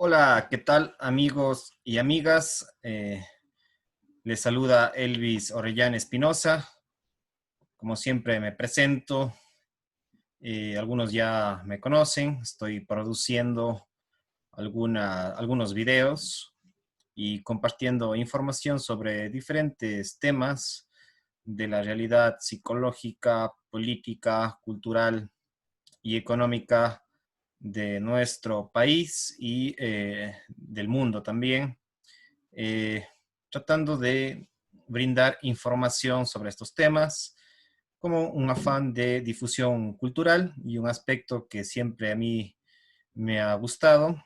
Hola, ¿qué tal amigos y amigas? Les saluda Elvis Orellana Espinosa. Como siempre me presento, algunos ya me conocen, estoy produciendo algunos videos y compartiendo información sobre diferentes temas de la realidad psicológica, política, cultural y económica de nuestro país y del mundo también. eh, Tratando de brindar información sobre estos temas como un afán de difusión cultural y un aspecto que siempre a mí me ha gustado,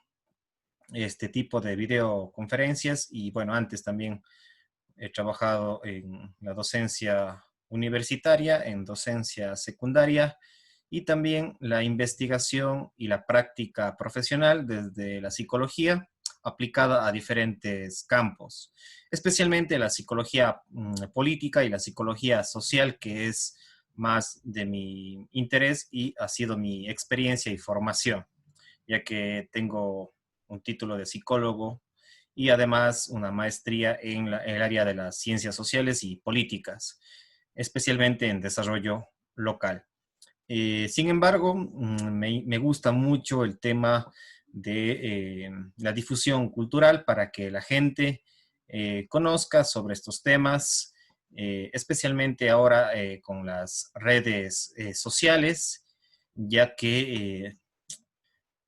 este tipo de videoconferencias. Y bueno, antes también he trabajado en la docencia universitaria, en docencia secundaria y también la investigación y la práctica profesional desde la psicología aplicada a diferentes campos, especialmente la psicología política y la psicología social, que es más de mi interés y ha sido mi experiencia y formación, ya que tengo un título de psicólogo y además una maestría en el área de las ciencias sociales y políticas, especialmente en desarrollo local. Sin embargo, me gusta mucho el tema de la difusión cultural para que la gente conozca sobre estos temas, especialmente ahora con las redes sociales, ya que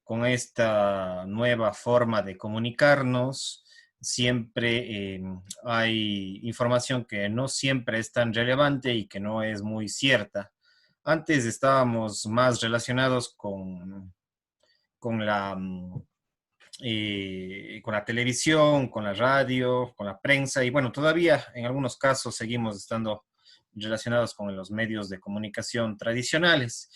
con esta nueva forma de comunicarnos, siempre hay información que no siempre es tan relevante y que no es muy cierta. Antes estábamos más relacionados con la televisión, con la radio, con la prensa y bueno, todavía en algunos casos seguimos estando relacionados con los medios de comunicación tradicionales.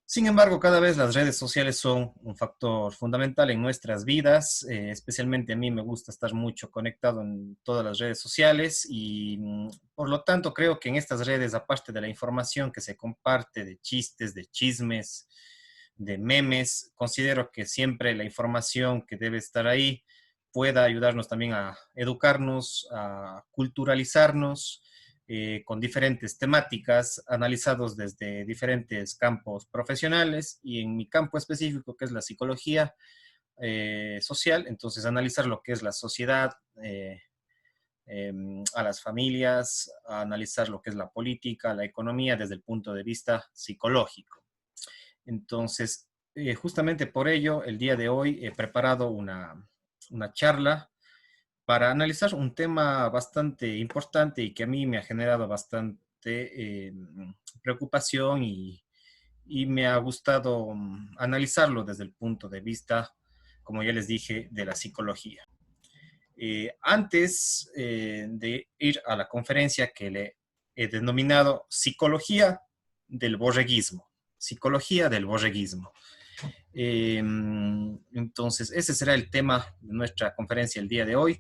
Sin embargo, cada vez las redes sociales son un factor fundamental en nuestras vidas. Especialmente a mí me gusta estar mucho conectado en todas las redes sociales y por lo tanto creo que en estas redes, aparte de la información que se comparte, de chistes, de chismes, de memes, considero que siempre la información que debe estar ahí pueda ayudarnos también a educarnos, a culturalizarnos con diferentes temáticas analizados desde diferentes campos profesionales y en mi campo específico, que es la psicología social, entonces analizar lo que es la sociedad, eh, a las familias, a analizar lo que es la política, la economía desde el punto de vista psicológico. Entonces, justamente por ello, el día de hoy he preparado una charla para analizar un tema bastante importante y que a mí me ha generado bastante preocupación y me ha gustado analizarlo desde el punto de vista, como ya les dije, de la psicología. Antes de ir a la conferencia que le he denominado Psicología del Borreguismo. Entonces, ese será el tema de nuestra conferencia el día de hoy.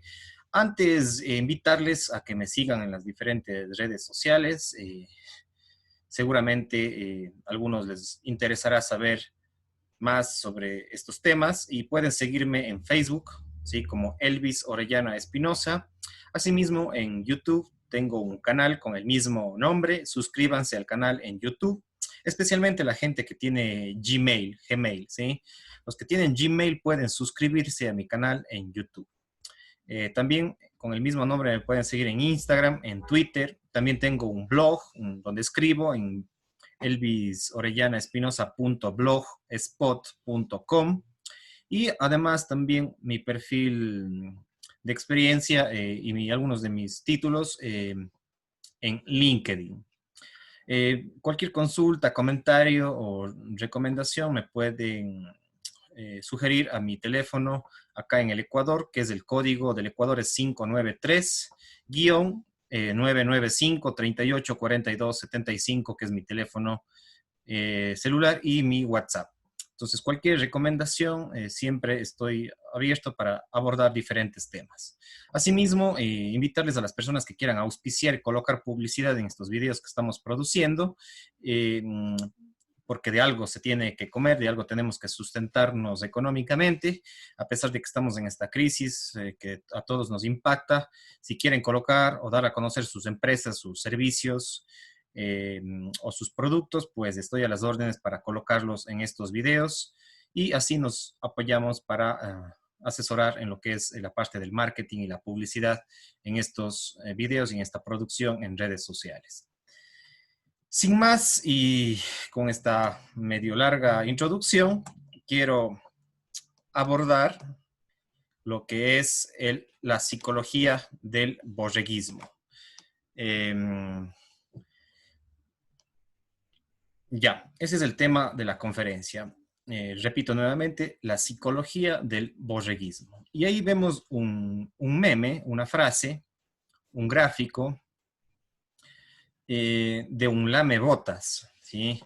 Antes, invitarles a que me sigan en las diferentes redes sociales. Seguramente a algunos les interesará saber más sobre estos temas y pueden seguirme en Facebook, ¿sí? Como Elvis Orellana Espinosa. Asimismo, en YouTube tengo un canal con el mismo nombre. Suscríbanse al canal en YouTube, especialmente la gente que tiene Gmail, ¿sí? Los que tienen Gmail pueden suscribirse a mi canal en YouTube. También con el mismo nombre me pueden seguir en Instagram, en Twitter. También tengo un blog donde escribo en elvisorellanaespinosa.blogspot.com y además también mi perfil de experiencia algunos de mis títulos en LinkedIn. Cualquier consulta, comentario o recomendación me pueden sugerir a mi teléfono acá en el Ecuador, que es el código del Ecuador es 593-995-384275, que es mi teléfono celular y mi WhatsApp. Entonces, cualquier recomendación, siempre estoy abierto para abordar diferentes temas. Asimismo, invitarles a las personas que quieran auspiciar y colocar publicidad en estos videos que estamos produciendo. porque de algo se tiene que comer, de algo tenemos que sustentarnos económicamente, a pesar de que estamos en esta crisis que a todos nos impacta. Si quieren colocar o dar a conocer sus empresas, sus servicios eh, o sus productos, pues estoy a las órdenes para colocarlos en estos videos y así nos apoyamos para asesorar en lo que es la parte del marketing y la publicidad en estos videos y en esta producción en redes sociales. Sin más y con esta medio larga introducción, quiero abordar lo que es la psicología del borreguismo. Eh, ese es el tema de la conferencia. Repito nuevamente, la psicología del borreguismo. Y ahí vemos un meme, una frase, un gráfico de un lamebotas, ¿sí?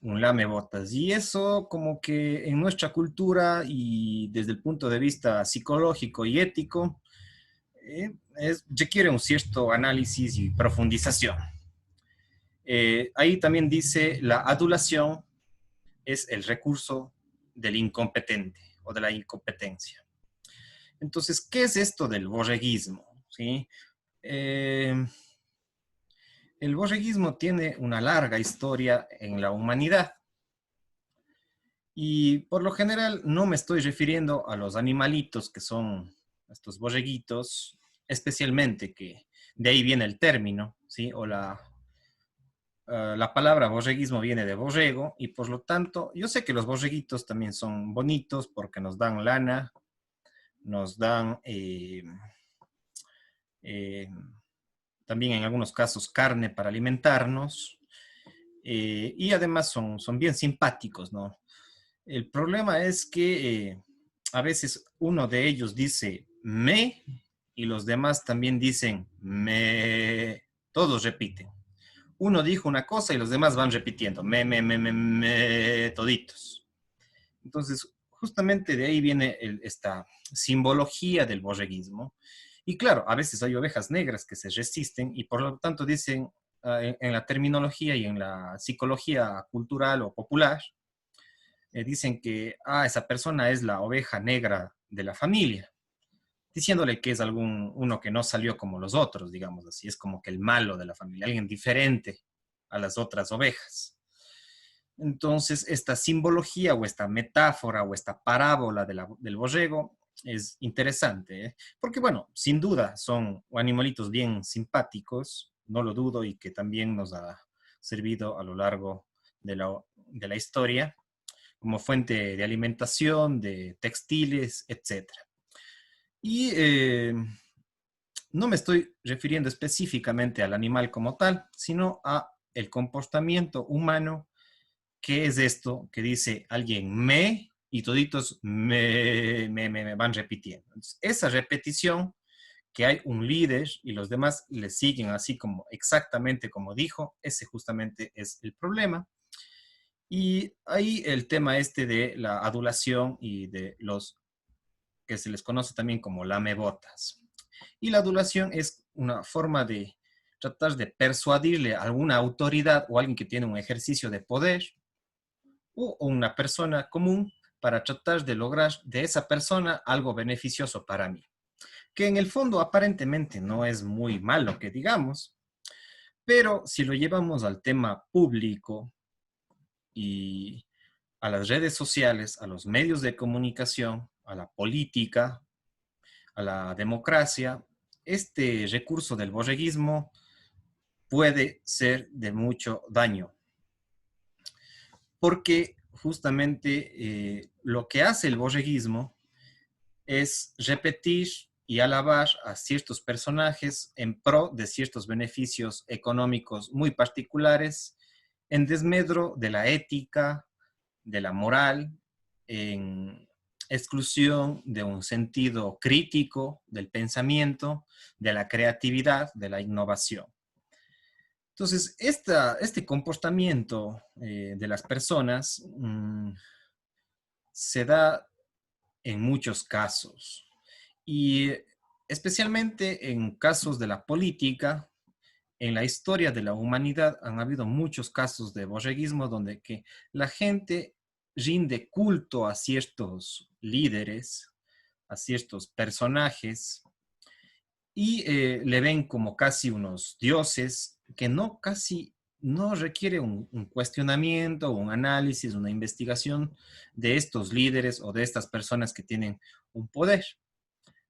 Un lamebotas. Y eso como que en nuestra cultura y desde el punto de vista psicológico y ético, requiere un cierto análisis y profundización. Ahí también dice, la adulación es el recurso del incompetente o de la incompetencia. Entonces, ¿qué es esto del borreguismo? ¿Sí? El borreguismo tiene una larga historia en la humanidad y por lo general no me estoy refiriendo a los animalitos que son estos borreguitos, especialmente que de ahí viene el término, ¿sí? O la palabra borreguismo viene de borrego y por lo tanto yo sé que los borreguitos también son bonitos porque nos dan lana, nos dan eh, también en algunos casos carne para alimentarnos y además son bien simpáticos, ¿no? El problema es que a veces uno de ellos dice me y los demás también dicen me, todos repiten. Uno dijo una cosa y los demás van repitiendo, toditos. Entonces, justamente de ahí viene esta simbología del borreguismo. Y claro, a veces hay ovejas negras que se resisten y por lo tanto dicen en la terminología y en la psicología cultural o popular, dicen que esa persona es la oveja negra de la familia, diciéndole que es uno que no salió como los otros, digamos así, es como que el malo de la familia, alguien diferente a las otras ovejas. Entonces, esta simbología o esta metáfora o esta parábola del borrego es interesante, ¿eh? Porque bueno, sin duda son animalitos bien simpáticos, no lo dudo, y que también nos ha servido a lo largo de la historia como fuente de alimentación, de textiles, etcétera. Y no me estoy refiriendo específicamente al animal como tal, sino a el comportamiento humano. ¿Qué es esto que dice alguien me y toditos me van repitiendo? Entonces, esa repetición que hay un líder y los demás le siguen así como exactamente como dijo, ese justamente es el problema. Y ahí el tema este de la adulación y de los que se les conoce también como lamebotas. Y la adulación es una forma de tratar de persuadirle a alguna autoridad o alguien que tiene un ejercicio de poder o una persona común para tratar de lograr de esa persona algo beneficioso para mí. Que en el fondo aparentemente no es muy malo que digamos, pero si lo llevamos al tema público y a las redes sociales, a los medios de comunicación, a la política, a la democracia, este recurso del borreguismo puede ser de mucho daño, porque justamente lo que hace el borreguismo es repetir y alabar a ciertos personajes en pro de ciertos beneficios económicos muy particulares, en desmedro de la ética, de la moral, en exclusión de un sentido crítico del pensamiento, de la creatividad, de la innovación. Entonces, este comportamiento de las personas se da en muchos casos y especialmente en casos de la política, en la historia de la humanidad han habido muchos casos de borreguismo donde que la gente rinde culto a ciertos líderes, a ciertos personajes, y le ven como casi unos dioses que no casi no requiere un cuestionamiento, un análisis, una investigación de estos líderes o de estas personas que tienen un poder.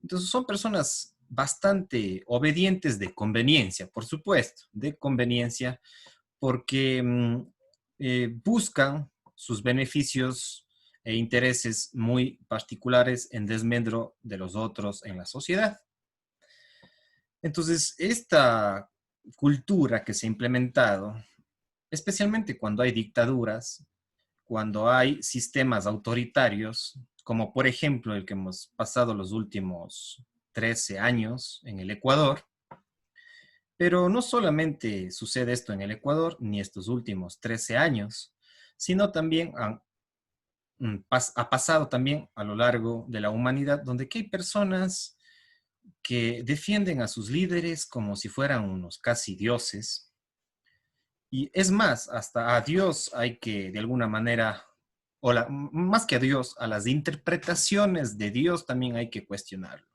Entonces son personas bastante obedientes de conveniencia, por supuesto, de conveniencia, porque buscan sus beneficios e intereses muy particulares en desmedro de los otros en la sociedad. Entonces, esta cultura que se ha implementado, especialmente cuando hay dictaduras, cuando hay sistemas autoritarios, como por ejemplo el que hemos pasado los últimos 13 años en el Ecuador, pero no solamente sucede esto en el Ecuador, ni estos últimos 13 años, sino también ha pasado también a lo largo de la humanidad, donde que hay personas que defienden a sus líderes como si fueran unos casi dioses. Y es más, hasta a Dios hay que de alguna manera, más que a Dios, a las interpretaciones de Dios también hay que cuestionarlo.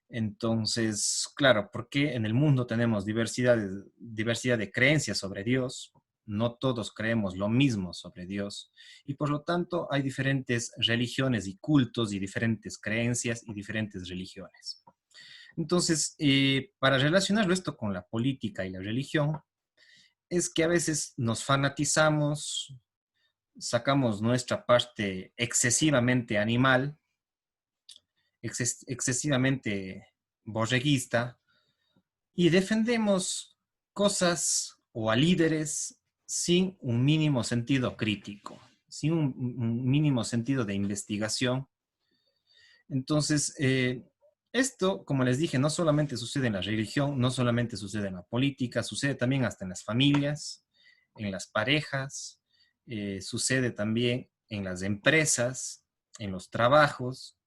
Entonces, claro, porque en el mundo tenemos diversidad de creencias sobre Dios, no todos creemos lo mismo sobre Dios, y por lo tanto hay diferentes religiones y cultos y diferentes creencias y diferentes religiones. Entonces, para relacionarlo esto con la política y la religión, es que a veces nos fanatizamos, sacamos nuestra parte excesivamente animal, excesivamente borreguista, y defendemos cosas o a líderes sin un mínimo sentido crítico, sin un mínimo sentido de investigación. Entonces, esto, como les dije, no solamente sucede en la religión, no solamente sucede en la política, sucede también hasta en las familias, en las parejas, sucede también en las empresas, en los trabajos,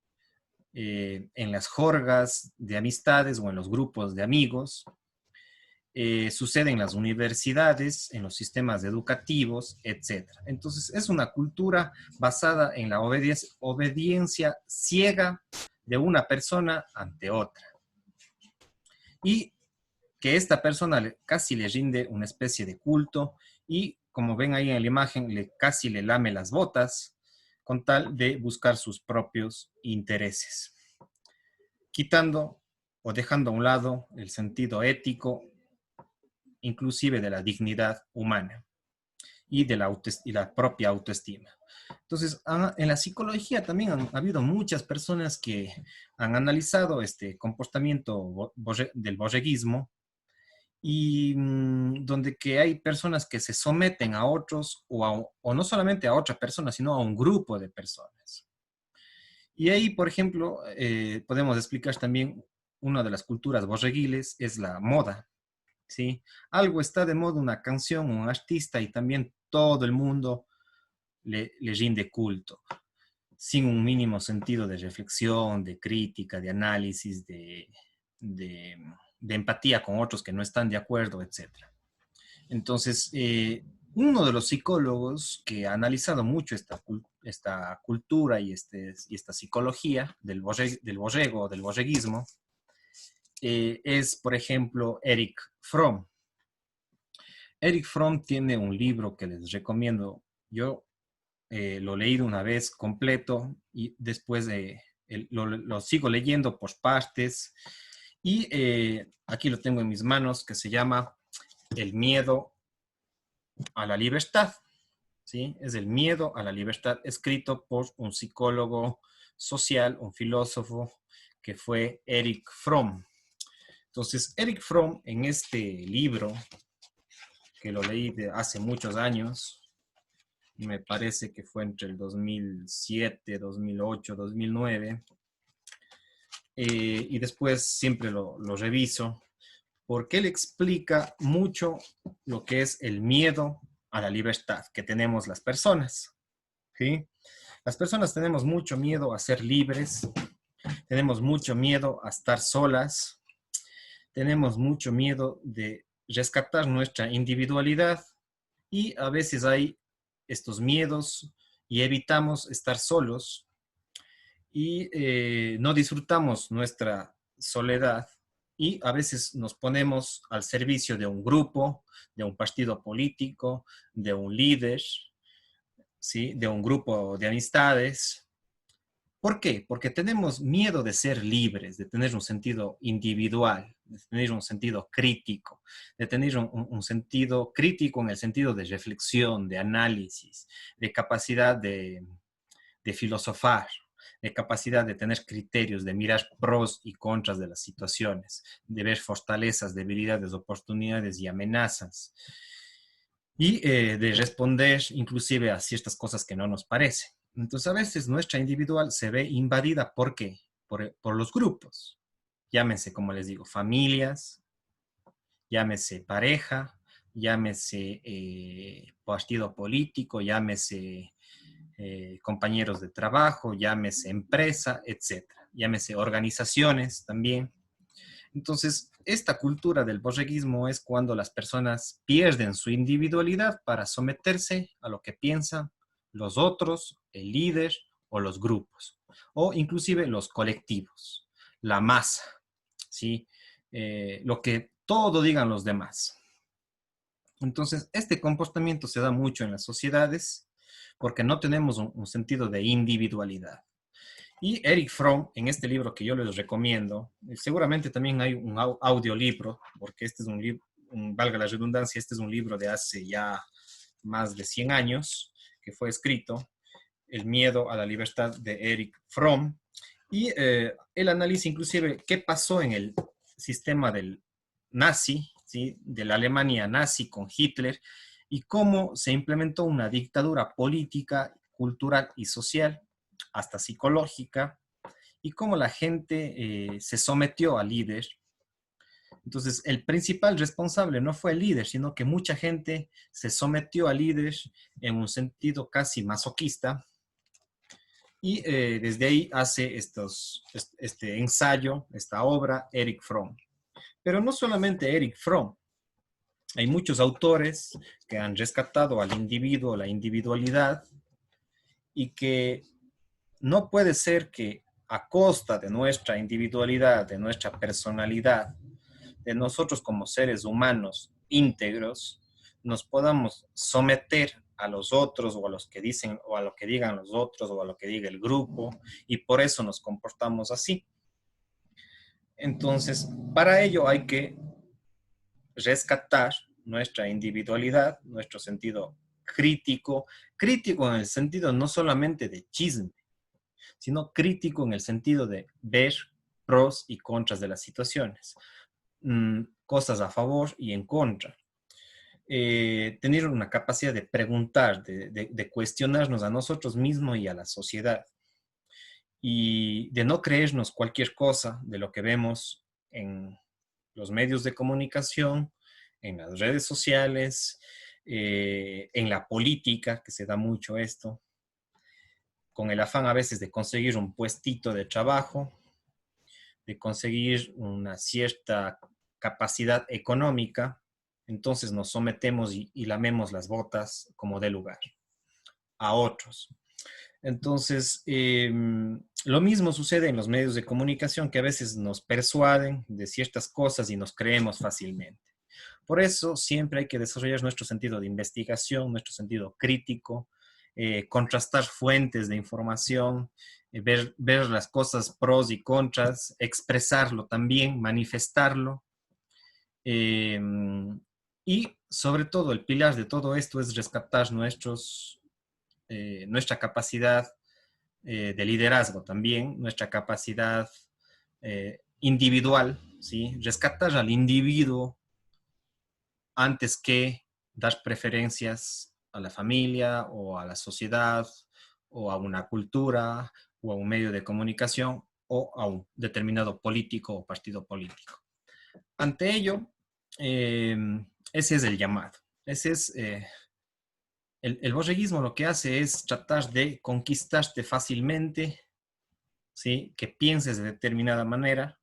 en las jorgas de amistades o en los grupos de amigos. Sucede en las universidades, en los sistemas educativos, etcétera. Entonces, es una cultura basada en la obediencia ciega de una persona ante otra. Y que esta persona casi le rinde una especie de culto y, como ven ahí en la imagen, casi le lame las botas con tal de buscar sus propios intereses, quitando o dejando a un lado el sentido ético inclusive de la dignidad humana y de la propia autoestima. Entonces, en la psicología también han habido muchas personas que han analizado este comportamiento del borreguismo y donde que hay personas que se someten a otros o no solamente a otra persona, sino a un grupo de personas. Y ahí, por ejemplo, podemos explicar también una de las culturas borreguiles es la moda. ¿Sí? Algo está de moda, una canción, un artista, y también todo el mundo le rinde culto, sin un mínimo sentido de reflexión, de crítica, de análisis, de empatía con otros que no están de acuerdo, etc. Entonces, uno de los psicólogos que ha analizado mucho esta cultura y esta psicología del borrego, del borreguismo, es, por ejemplo, Erich Fromm. Erich Fromm tiene un libro que les recomiendo. Yo lo he leído una vez completo y después lo sigo leyendo por partes. Y aquí lo tengo en mis manos, que se llama El miedo a la libertad. ¿Sí? Es El miedo a la libertad, escrito por un psicólogo social, un filósofo, que fue Erich Fromm. Entonces, Erich Fromm, en este libro, que lo leí hace muchos años, me parece que fue entre el 2007, 2008, 2009, y después siempre lo reviso, porque él explica mucho lo que es el miedo a la libertad que tenemos las personas. ¿Sí? Las personas tenemos mucho miedo a ser libres, tenemos mucho miedo a estar solas, tenemos mucho miedo de rescatar nuestra individualidad y a veces hay estos miedos y evitamos estar solos y no disfrutamos nuestra soledad y a veces nos ponemos al servicio de un grupo, de un partido político, de un líder, ¿sí? De un grupo de amistades. ¿Por qué? Porque tenemos miedo de ser libres, de tener un sentido individual, de tener un sentido crítico, de tener un sentido crítico en el sentido de reflexión, de análisis, de capacidad de filosofar, de capacidad de tener criterios, de mirar pros y contras de las situaciones, de ver fortalezas, debilidades, oportunidades y amenazas, y de responder inclusive a ciertas cosas que no nos parecen. Entonces a veces nuestra individual se ve invadida, ¿por qué? Por los grupos, llámense, como les digo, familias, llámese pareja, llámese partido político, llámese compañeros de trabajo, llámese empresa, etcétera, llámese organizaciones también. Entonces, esta cultura del borreguismo es cuando las personas pierden su individualidad para someterse a lo que piensan los otros, el líder o los grupos, o inclusive los colectivos, la masa, ¿sí? Lo que todo digan los demás. Entonces, este comportamiento se da mucho en las sociedades porque no tenemos un sentido de individualidad. Y Eric Fromm, en este libro que yo les recomiendo, seguramente también hay un audiolibro, porque este es un libro, valga la redundancia, este es un libro de hace ya más de 100 años que fue escrito, El miedo a la libertad de Eric Fromm, y él analiza inclusive qué pasó en el sistema del nazi, ¿sí? De la Alemania nazi con Hitler, y cómo se implementó una dictadura política, cultural y social, hasta psicológica, y cómo la gente se sometió al líder. Entonces, el principal responsable no fue el líder, sino que mucha gente se sometió al líder en un sentido casi masoquista, y desde ahí hace este ensayo, esta obra, Eric Fromm. Pero no solamente Eric Fromm, hay muchos autores que han rescatado al individuo, la individualidad, y que no puede ser que a costa de nuestra individualidad, de nuestra personalidad, de nosotros como seres humanos íntegros, nos podamos someter a los otros o a los que dicen o a lo que digan los otros o a lo que diga el grupo, y por eso nos comportamos así. Entonces, para ello hay que rescatar nuestra individualidad, nuestro sentido crítico, crítico en el sentido no solamente de chisme, sino crítico en el sentido de ver pros y contras de las situaciones, cosas a favor y en contra. Tener una capacidad de preguntar, de cuestionarnos a nosotros mismos y a la sociedad, y de no creernos cualquier cosa de lo que vemos en los medios de comunicación, en las redes sociales, en la política, que se da mucho esto, con el afán a veces de conseguir un puestito de trabajo, de conseguir una cierta capacidad económica, entonces nos sometemos y lamemos las botas como de lugar a otros. Entonces, lo mismo sucede en los medios de comunicación, que a veces nos persuaden de ciertas cosas y nos creemos fácilmente. Por eso siempre hay que desarrollar nuestro sentido de investigación, nuestro sentido crítico, contrastar fuentes de información, ver las cosas pros y contras, expresarlo también, manifestarlo. Eh, y sobre todo, el pilar de todo esto es rescatar nuestra capacidad de liderazgo también, nuestra capacidad individual, ¿sí? Rescatar al individuo antes que dar preferencias a la familia o a la sociedad o a una cultura o a un medio de comunicación o a un determinado político o partido político. Ante ello, eh, ese es el llamado. Ese es el borreguismo. Lo que hace es tratar de conquistarte fácilmente, ¿sí? Que pienses de determinada manera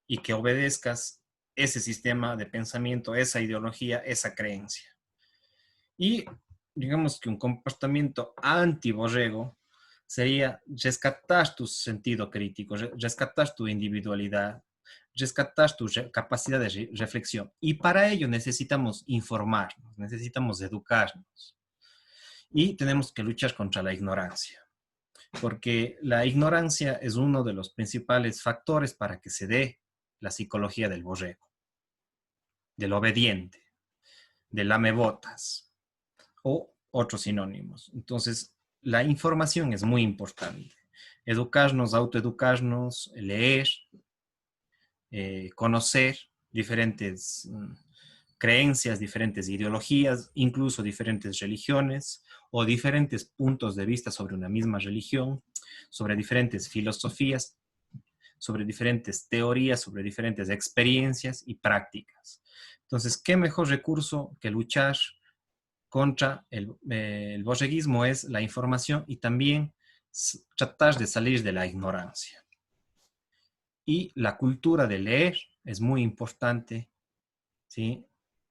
y que obedezcas ese sistema de pensamiento, esa ideología, esa creencia. Y digamos que un comportamiento anti-borrego sería rescatar tu sentido crítico, rescatar tu individualidad, rescatar tu capacidad de reflexión. Y para ello necesitamos informarnos, necesitamos educarnos y tenemos que luchar contra la ignorancia, porque la ignorancia es uno de los principales factores para que se dé la psicología del borrego, del obediente, del lamebotas o otros sinónimos. Entonces, la información es muy importante. Educarnos, autoeducarnos, leer, conocer diferentes creencias, diferentes ideologías, incluso diferentes religiones o diferentes puntos de vista sobre una misma religión, sobre diferentes filosofías, sobre diferentes teorías, sobre diferentes experiencias y prácticas. Entonces, ¿qué mejor recurso que luchar contra el borreguismo es la información y también tratar de salir de la ignorancia? Y la cultura de leer es muy importante, ¿sí?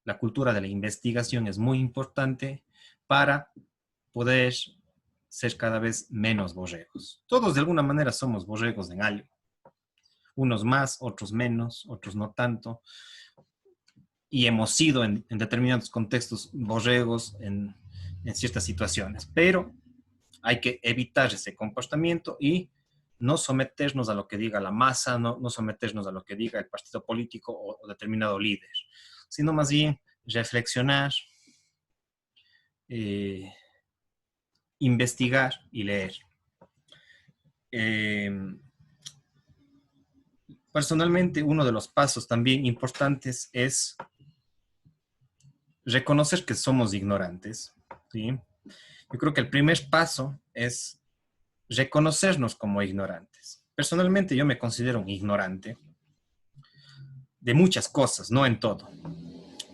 La cultura de la investigación es muy importante para poder ser cada vez menos borregos. Todos de alguna manera somos borregos en algo. Unos más, otros menos, otros no tanto. Y hemos sido en determinados contextos borregos en ciertas situaciones. Pero hay que evitar ese comportamiento y no someternos a lo que diga la masa, no someternos a lo que diga el partido político o determinado líder, sino más bien reflexionar, eh, investigar y leer. Eh, Personalmente, uno de los pasos también importantes es reconocer que somos ignorantes, ¿sí? Yo creo que el primer paso es reconocernos como ignorantes. Personalmente yo me considero un ignorante de muchas cosas, no en todo,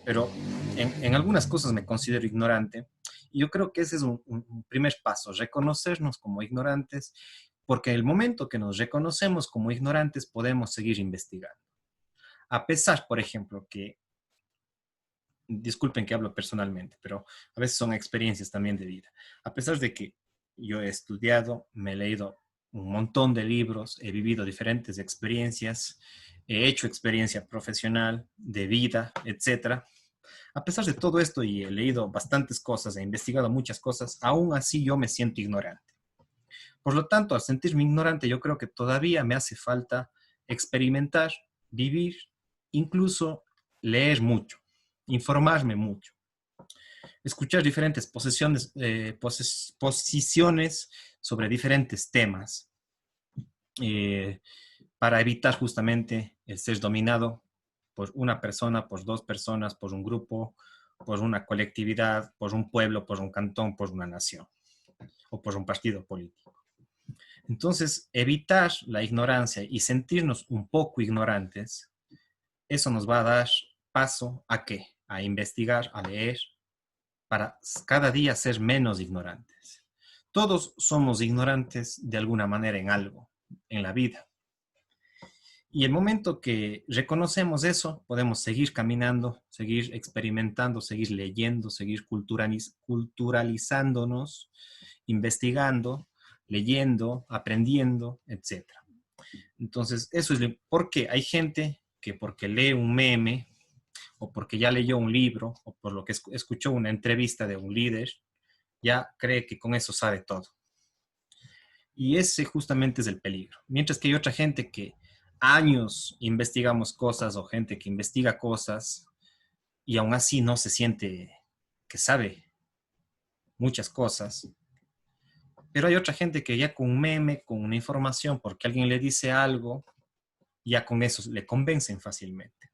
pero en algunas cosas me considero ignorante. Y yo creo que ese es un primer paso, reconocernos como ignorantes, porque en el momento que nos reconocemos como ignorantes podemos seguir investigando. A pesar, por ejemplo, que, disculpen que hablo personalmente, pero a veces son experiencias también de vida. A pesar de que yo he estudiado, me he leído un montón de libros, he vivido diferentes experiencias, he hecho experiencia profesional, de vida, etcétera. A pesar de todo esto y he leído bastantes cosas, he investigado muchas cosas, aún así yo me siento ignorante. Por lo tanto, al sentirme ignorante, yo creo que todavía me hace falta experimentar, vivir, incluso leer mucho, informarme mucho, escuchar diferentes posiciones sobre diferentes temas, eh, para evitar justamente el ser dominado por una persona, por dos personas, por un grupo, por una colectividad, por un pueblo, por un cantón, por una nación o por un partido político. Entonces, evitar la ignorancia y sentirnos un poco ignorantes, eso nos va a dar paso a qué? A investigar, a leer, para cada día ser menos ignorantes. Todos somos ignorantes de alguna manera en algo, en la vida. Y el momento que reconocemos eso, podemos seguir caminando, seguir experimentando, seguir leyendo, seguir culturalizándonos, investigando, leyendo, aprendiendo, etcétera. Entonces, eso es porque hay gente que porque lee un meme o porque ya leyó un libro o por lo que escuchó una entrevista de un líder, ya cree que con eso sabe todo. Y ese justamente es el peligro. Mientras que hay otra gente que años investigamos cosas o gente que investiga cosas y aún así no se siente que sabe muchas cosas. Pero hay otra gente que ya con un meme, con una información, porque alguien le dice algo, ya con eso le convencen fácilmente.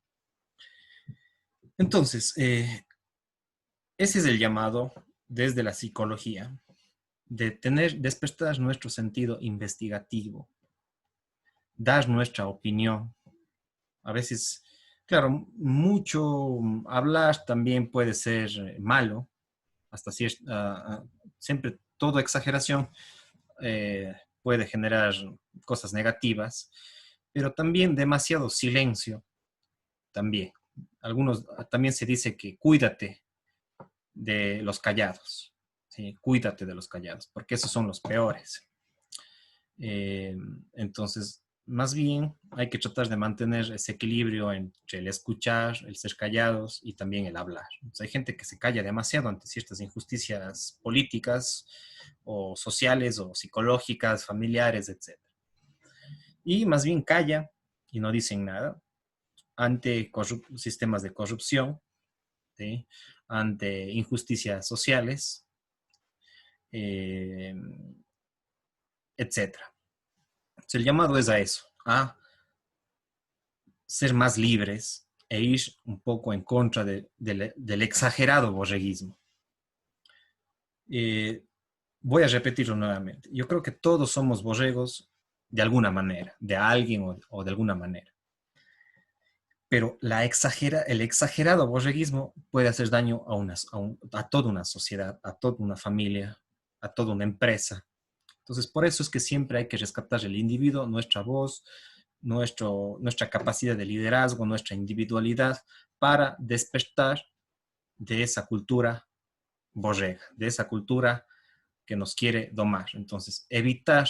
Entonces, ese es el llamado desde la psicología, de despertar nuestro sentido investigativo, dar nuestra opinión. A veces, claro, mucho hablar también puede ser malo, hasta cierta, siempre toda exageración puede generar cosas negativas, pero también demasiado silencio también. Algunos también se dice que cuídate de los callados, ¿sí? Cuídate de los callados, porque esos son los peores. Eh, entonces, más bien hay que tratar de mantener ese equilibrio entre el escuchar, el ser callados y también el hablar. Entonces, hay gente que se calla demasiado ante ciertas injusticias políticas o sociales o psicológicas, familiares, etc. Y más bien calla y no dicen nada ante sistemas de corrupción, ¿sí? Ante injusticias sociales, eh, etc. Entonces, el llamado es a eso, a ser más libres e ir un poco en contra del exagerado borreguismo. Eh, Voy a repetirlo nuevamente. Yo creo que todos somos borregos de alguna manera, de alguien o de alguna manera. Pero el exagerado borreguismo puede hacer daño a toda una sociedad, a toda una familia, a toda una empresa. Entonces, por eso es que siempre hay que rescatar el individuo, nuestra voz, nuestra capacidad de liderazgo, nuestra individualidad, para despertar de esa cultura borrega, de esa cultura que nos quiere domar. Entonces, evitar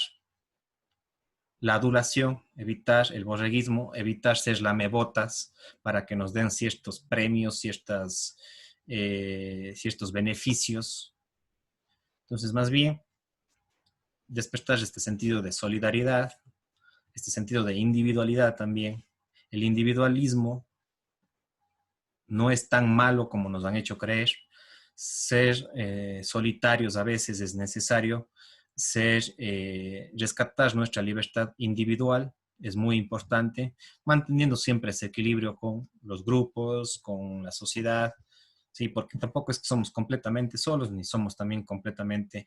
la adulación, evitar el borreguismo, evitar ser lamebotas para que nos den ciertos premios, ciertos beneficios. Entonces, más bien, despertar este sentido de solidaridad, este sentido de individualidad también. El individualismo no es tan malo como nos han hecho creer. Ser solitarios a veces es necesario. Rescatar nuestra libertad individual es muy importante, manteniendo siempre ese equilibrio con los grupos, con la sociedad, ¿sí? Porque tampoco es que somos completamente solos, ni somos también completamente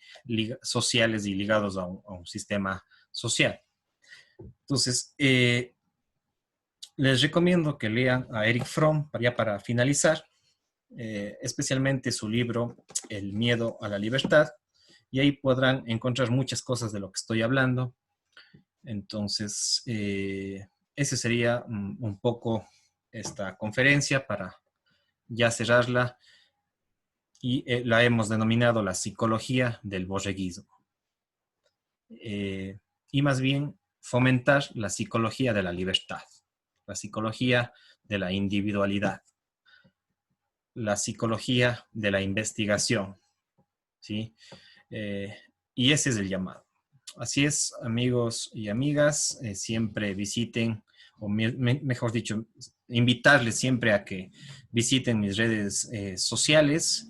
sociales y ligados a un sistema social. Entonces, les recomiendo que lean a Erich Fromm, para finalizar, especialmente su libro El miedo a la libertad, y ahí podrán encontrar muchas cosas de lo que estoy hablando. Entonces, ese sería un poco esta conferencia para ya cerrarla, y la hemos denominado la psicología del borreguismo. Y más bien fomentar la psicología de la libertad, la psicología de la individualidad, la psicología de la investigación, ¿sí? Eh, y ese es el llamado. Así es, amigos y amigas, siempre visiten, o mejor dicho, invitarles siempre a que visiten mis redes sociales.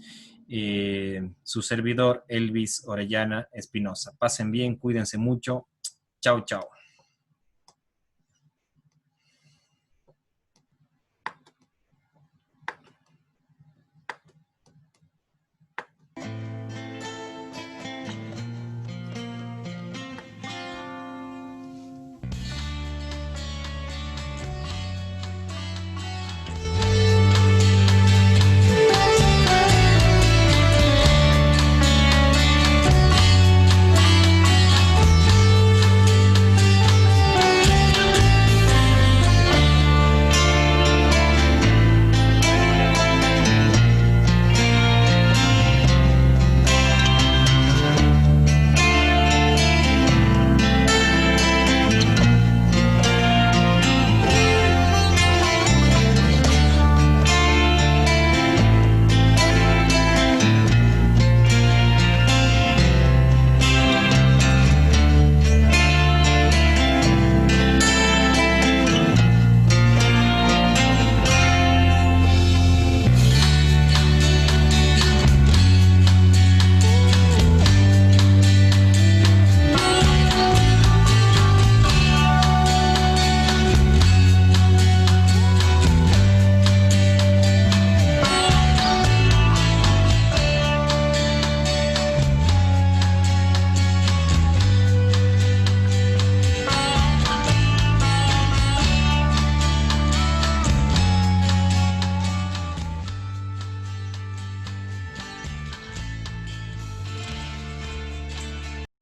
Su servidor, Elvis Orellana Espinosa. Pasen bien, cuídense mucho. Chao, chao.